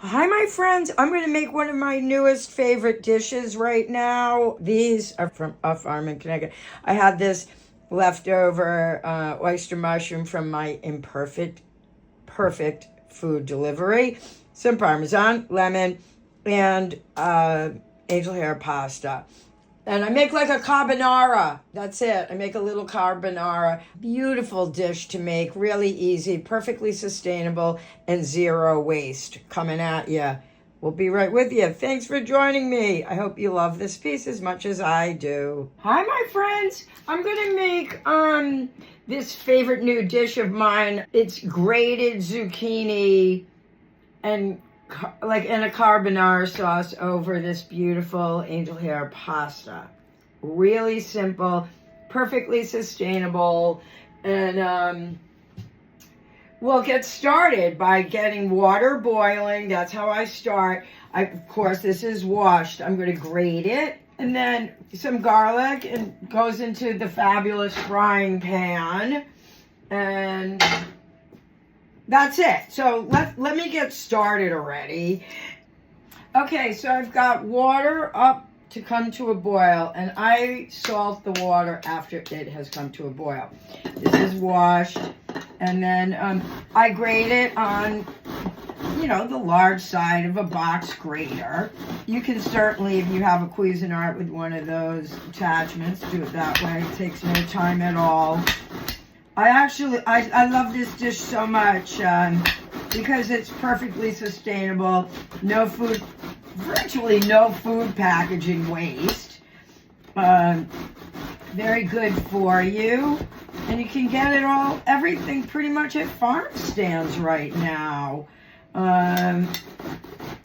Hi, my friends. I'm going to make one of my newest favorite dishes right now. These are from a farm in Connecticut. I had this leftover oyster mushroom from my perfect food delivery, some Parmesan, lemon, and angel hair pasta. And I make like a carbonara. That's it. I make a little carbonara. Beautiful dish to make. Really easy, perfectly sustainable, and zero waste. Coming at you. We'll be right with you. Thanks for joining me. I hope you love this piece as much as I do. Hi, my friends. I'm going to make this favorite new dish of mine. It's grated zucchini and in a carbonara sauce over this beautiful angel hair pasta. Really simple, perfectly sustainable, and we'll get started by getting water boiling. That's how I start. Of course, this is washed. I'm going to grate it, and then some garlic and goes into the fabulous frying pan, and that's it. So let me get started already. Okay, so I've got water up to come to a boil, and I salt the water after it has come to a boil. This is washed, and then I grate it on, the large side of a box grater. You can certainly, if you have a Cuisinart with one of those attachments, do it that way. It takes no time at all. I love this dish so much because it's perfectly sustainable. Virtually no food packaging waste. Very good for you. And you can get everything pretty much at farm stands right now.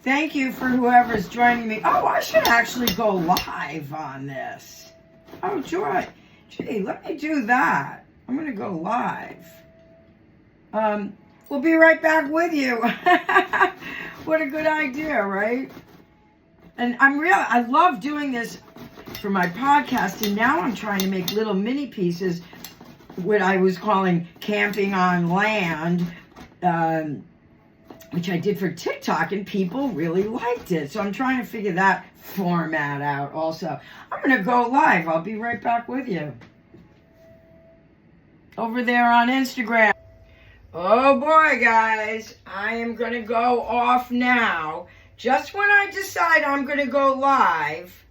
Thank you for whoever's joining me. Oh, I should actually go live on this. Oh, joy. Gee, let me do that. I'm going to go live. We'll be right back with you. What a good idea, right? And I love doing this for my podcast, and now I'm trying to make little mini pieces, what I was calling camping on land, which I did for TikTok, and people really liked it. So I'm trying to figure that format out also. I'm going to go live. I'll be right back with you. Over there on Instagram. Oh boy, guys, I am going to go off now. Just when I decide I'm going to go live,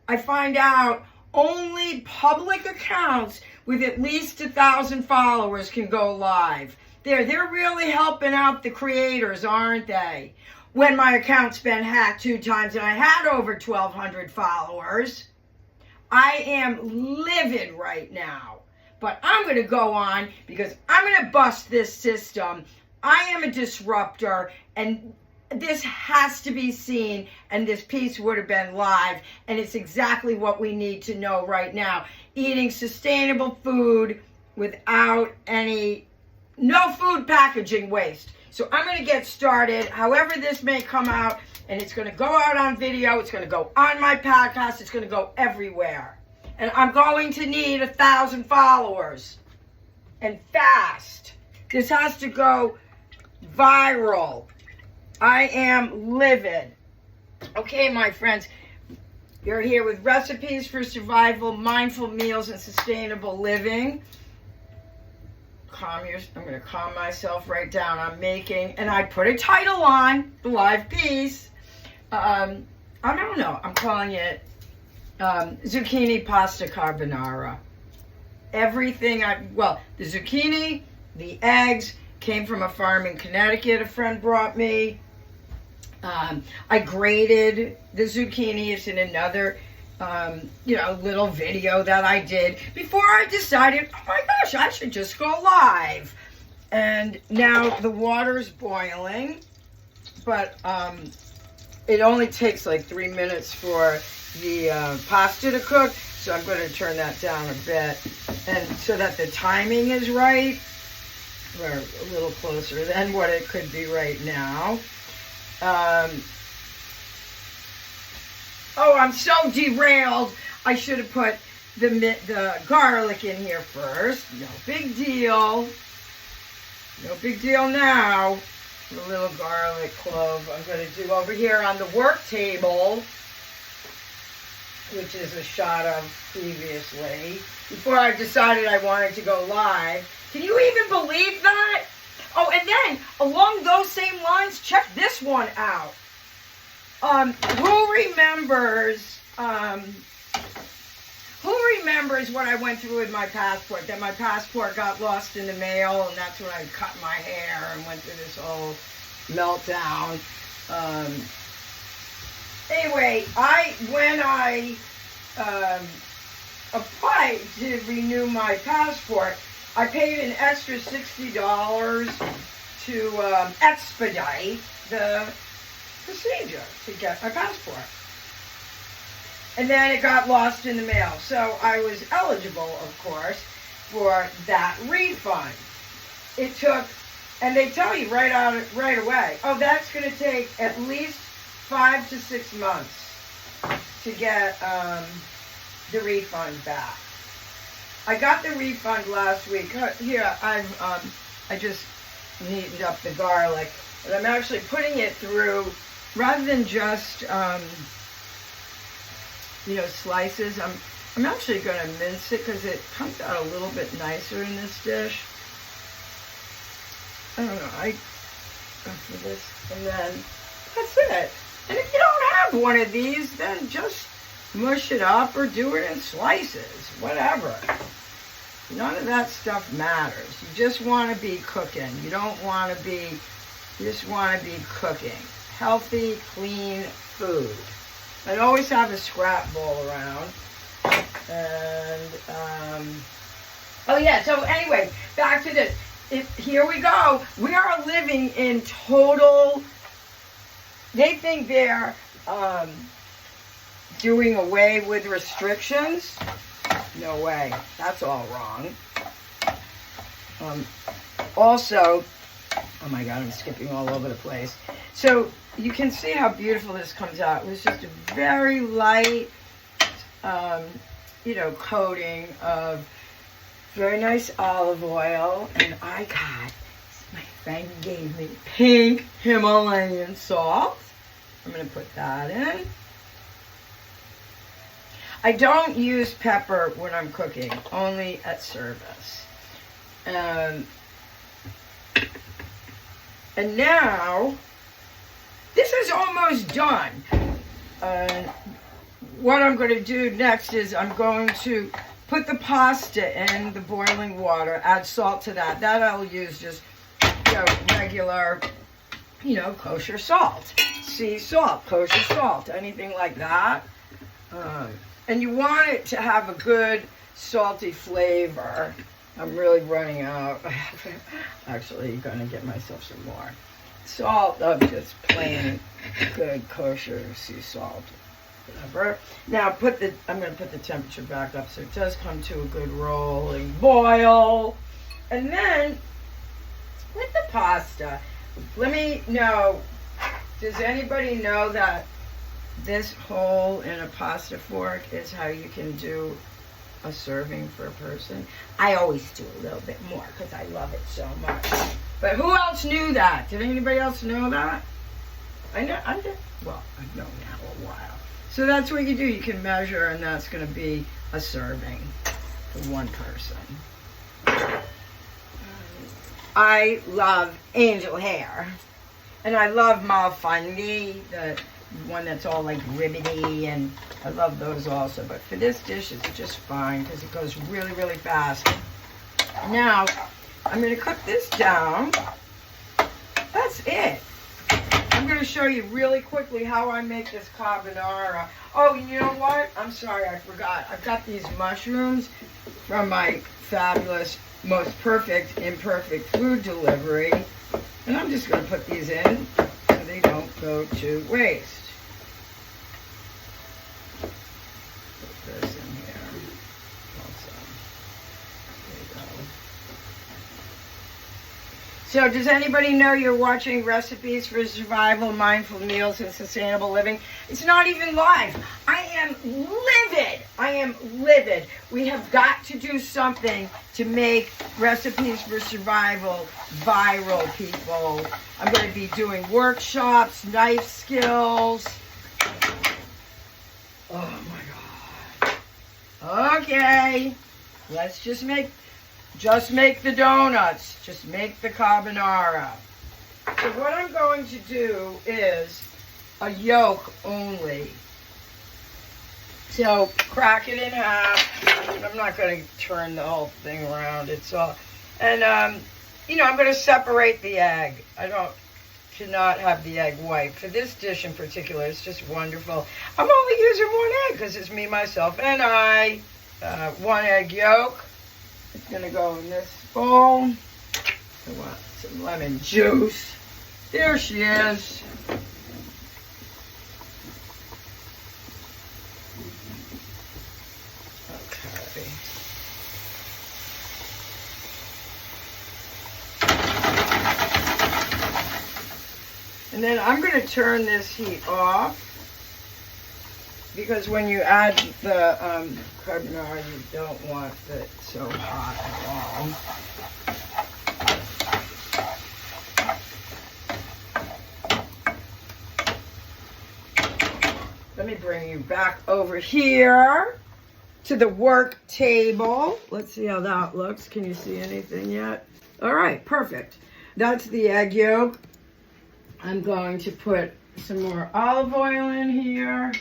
I find out only public accounts with at least 1,000 followers can go live. They're really helping out the creators, aren't they? When my account's been hacked 2 times and I had over 1,200 followers, I am livid right now. But I'm going to go on because I'm going to bust this system. I am a disruptor, and this has to be seen, and this piece would have been live, and it's exactly what we need to know right now. Eating sustainable food without no food packaging waste. So I'm going to get started, however this may come out, and it's going to go out on video, it's going to go on my podcast, it's going to go everywhere. And I'm going to need 1,000 followers. And fast. This has to go viral. I am livid. Okay, my friends. You're here with recipes for survival, mindful meals, and sustainable living. I'm going to calm myself right down. I'm making, and I put a title on the live piece. I don't know. I'm calling it zucchini pasta carbonara. The zucchini, the eggs came from a farm in Connecticut a friend brought me. I grated the zucchini. It's in another little video that I did before I decided, oh my gosh, I should just go live. And now the water's boiling, but it only takes like 3 minutes for the pasta to cook, so I'm going to turn that down a bit, and so that the timing is right. We're a little closer than what it could be right now. I'm so derailed. I should have put the garlic in here first. No big deal. No big deal now. the little garlic clove I'm going to do over here on the work table, which is a shot of previously, before I decided I wanted to go live. Can you even believe that? Oh, and then along those same lines, check this one out. Who remembers what I went through with my passport? That my passport got lost in the mail, and that's when I cut my hair and went through this whole meltdown. Anyway, when I applied to renew my passport, I paid an extra $60 to expedite the procedure to get my passport. And then it got lost in the mail. So I was eligible, of course, for that refund. It took, and they tell you right away, oh, that's going to take at least 5 to 6 months to get the refund back. I got the refund last week. Here, I just neatened up the garlic, and I'm actually putting it through, rather than just slices. I'm actually going to mince it because it comes out a little bit nicer in this dish. I don't know. For this, and then that's it. And if you don't have one of these, then just mush it up or do it in slices, whatever. None of that stuff matters. You just want to be cooking. You just want to be cooking. Healthy, clean food. And always have a scrap bowl around. And, oh yeah, so anyway, back to this. Here we go. We are living in total, they think they're doing away with restrictions. No way. That's all wrong. Also, oh my God, I'm skipping all over the place. So you can see how beautiful this comes out. It was just a very light, coating of very nice olive oil. And my friend gave me pink Himalayan salt. I'm going to put that in. I don't use pepper when I'm cooking, only at service. And now, this is almost done. What I'm going to do next is I'm going to put the pasta in the boiling water, add salt to that. That I'll use just regular, kosher salt. Sea salt, kosher salt, anything like that. And you want it to have a good salty flavor. I'm really running out. Actually going to get myself some more. Salt of just plain good kosher sea salt. Whatever. Now I'm going to put the temperature back up so it does come to a good rolling boil. And then with the pasta, let me know, does anybody know that this hole in a pasta fork is how you can do a serving for a person? I always do a little bit more because I love it so much. But who else knew that? Did anybody else know that? I did. Well, I've known now a while. So that's what you do. You can measure, and that's going to be a serving for one person. I love angel hair. And I love malfandi, the one that's all like ribbony, and I love those also. But for this dish, it's just fine because it goes really, really fast. Now, I'm going to cook this down. That's it. I'm going to show you really quickly how I make this carbonara. Oh, you know what? I'm sorry, I forgot. I've got these mushrooms from my fabulous, most perfect, imperfect food delivery. And I'm just going to put these in so they don't go to waste. Put this in here also. There you go. So does anybody know you're watching Recipes for Survival, Mindful Meals, and Sustainable Living? It's not even live. I am livid. I am livid. We have got to do something to make Recipes for Survival viral, people. I'm going to be doing workshops, knife skills. Oh my God. Okay. Let's just make the donuts. Just make the carbonara. So what I'm going to do is a yolk only. So crack it in half. I'm not going to turn the whole thing around. It's all, and you know, I'm going to separate the egg. Cannot have the egg white. For this dish in particular, it's just wonderful. I'm only using one egg because it's me, myself, and I. One egg yolk. It's going to go in this bowl. I want some lemon juice. There she is. Okay. And then I'm going to turn this heat off because when you add the carbonara, you don't want it so hot at all. Let me bring you back over here to the work table. Let's see how that looks. Can you see anything yet? All right, perfect. That's the egg yolk. I'm going to put some more olive oil in here.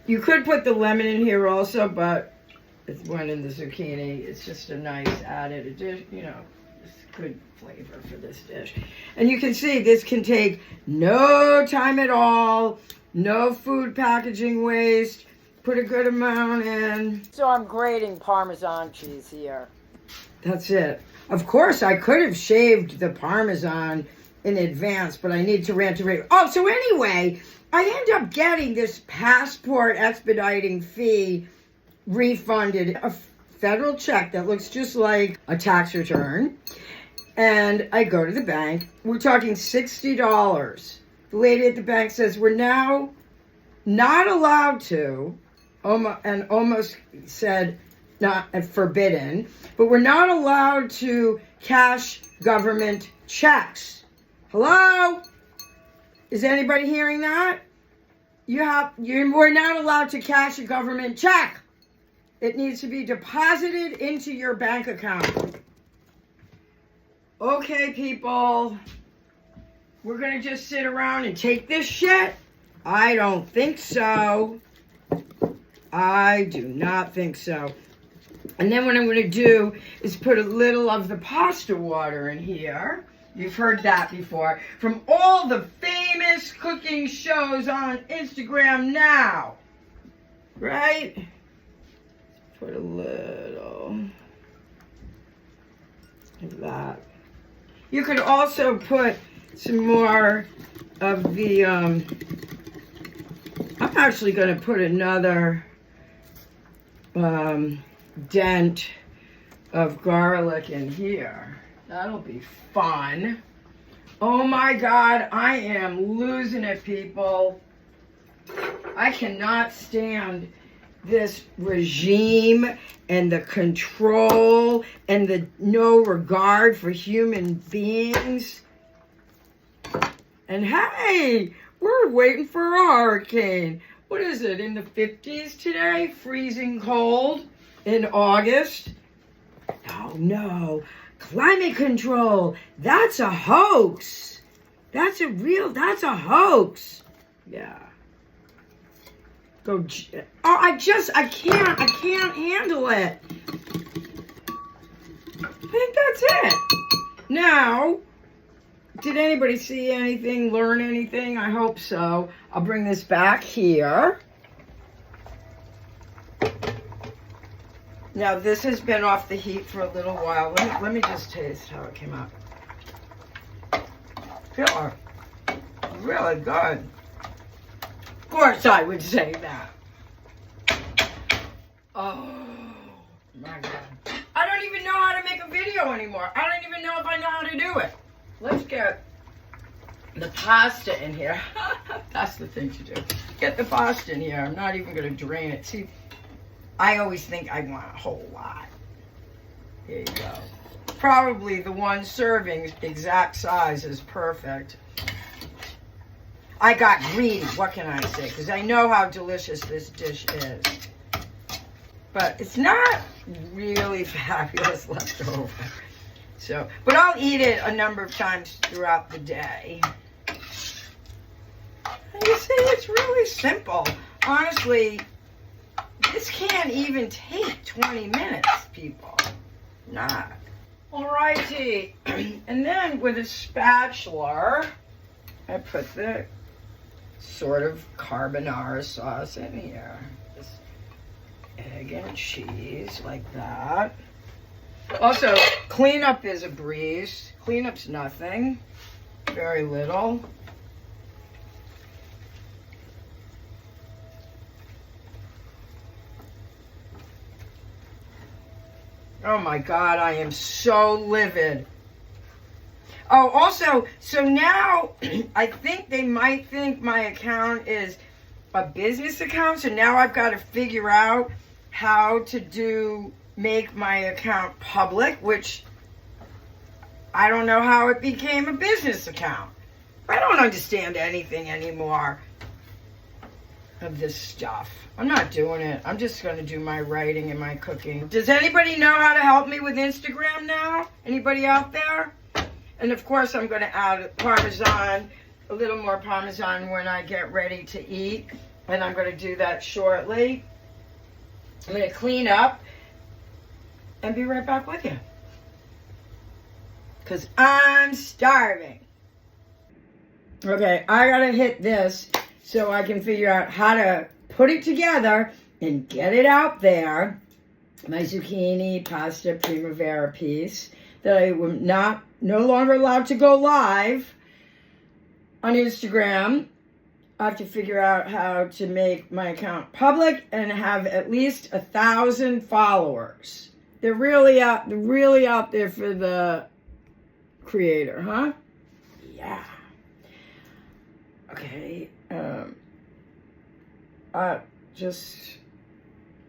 You could put the lemon in here also, but it's one in the zucchini. It's just a nice added addition, you know, it's good flavor for this dish. And you can see this can take no time at all, no food packaging waste. Put a good amount in. So I'm grating Parmesan cheese here. That's it. Of course, I could have shaved the Parmesan in advance, but I need to rant and rave. Oh, so anyway, I end up getting this passport expediting fee refunded, a federal check that looks just like a tax return. And I go to the bank. We're talking $60. The lady at the bank says, we're now not allowed to, and almost said not forbidden, but we're not allowed to cash government checks. Hello? Is anybody hearing that? We're not allowed to cash a government check. It needs to be deposited into your bank account. Okay, people. We're going to just sit around and take this shit? I don't think so. I do not think so. And then what I'm going to do is put a little of the pasta water in here. You've heard that before. From all the famous cooking shows on Instagram now. Right? Put a little of that. You could also put some more of the, I'm actually going to put another dent of garlic in here. That'll be fun. Oh my God, I am losing it, people. I cannot stand this regime and the control and the no regard for human beings. And hey, we're waiting for a hurricane. What is it, in the 50s today? Freezing cold in August? No. Climate control. That's a hoax. That's a hoax. Yeah. I can't handle it. I think that's it. Now, did anybody see anything, learn anything? I hope so. I'll bring this back here. Now, this has been off the heat for a little while. Let me just taste how it came out. Killer. Really good. Of course I would say that. Oh, my God. I don't even know how to make a video anymore. I don't even know if I know how to do it. Let's get the pasta in here. That's the thing to do. Get the pasta in here. I'm not even going to drain it. See, I always think I want a whole lot. Here you go. Probably the one serving exact size is perfect. I got greedy, what can I say? Because I know how delicious this dish is. But it's not really fabulous left over. So, but I'll eat it a number of times throughout the day. And you see, it's really simple. Honestly, this can't even take 20 minutes, people. Nah. Alrighty. And then with a spatula, I put the sort of carbonara sauce in here. Just egg and cheese like that. Also, cleanup is a breeze. Cleanup's nothing. Very little. Oh my God, I am so livid. Oh, also, so now I think they might think my account is a business account. So now I've got to figure out how to make my account public, which I don't know how it became a business account. I don't understand anything anymore of this stuff. I'm not doing it. I'm just going to do my writing and my cooking. Does anybody know how to help me with Instagram now? Anybody out there? And of course, I'm going to add Parmesan, a little more Parmesan when I get ready to eat. And I'm going to do that shortly. I'm going to clean up and be right back with you. Because I'm starving. Okay, I got to hit this so I can figure out how to put it together and get it out there. My zucchini pasta primavera piece that I am no longer allowed to go live on Instagram. I have to figure out how to make my account public and have at least 1,000 followers. They're really out there for the creator, huh? Yeah. Okay.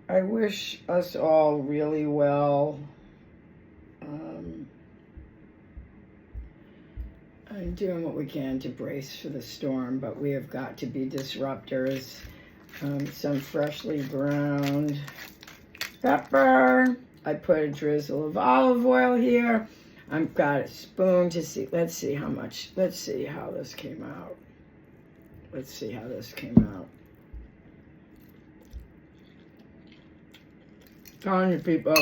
I wish us all really well. I'm doing what we can to brace for the storm, but we have got to be disruptors. Some freshly ground pepper. I put a drizzle of olive oil here. I've got a spoon to see. Let's see how much. Let's see how this came out. Let's see how this came out. Telling you people,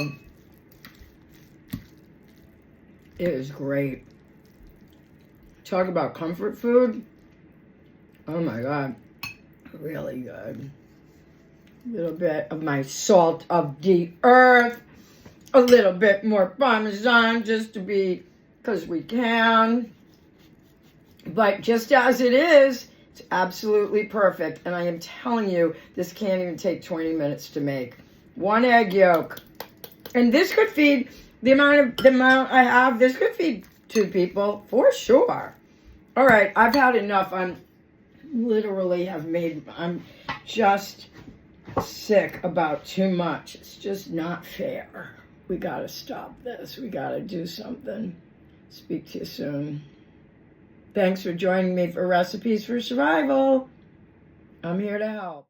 it is great. Talk about comfort food. Oh my God, really good. A little bit of my salt of the earth. A little bit more Parmesan just to be, because we can. But just as it is, it's absolutely perfect. And I am telling you, this can't even take 20 minutes to make. 1 egg yolk. And this could feed the amount I have. This could feed 2 people for sure. All right, I've had enough. I'm just sick about too much. It's just not fair. We got to stop this. We got to do something. Speak to you soon. Thanks for joining me for Recipes for Survival. I'm here to help.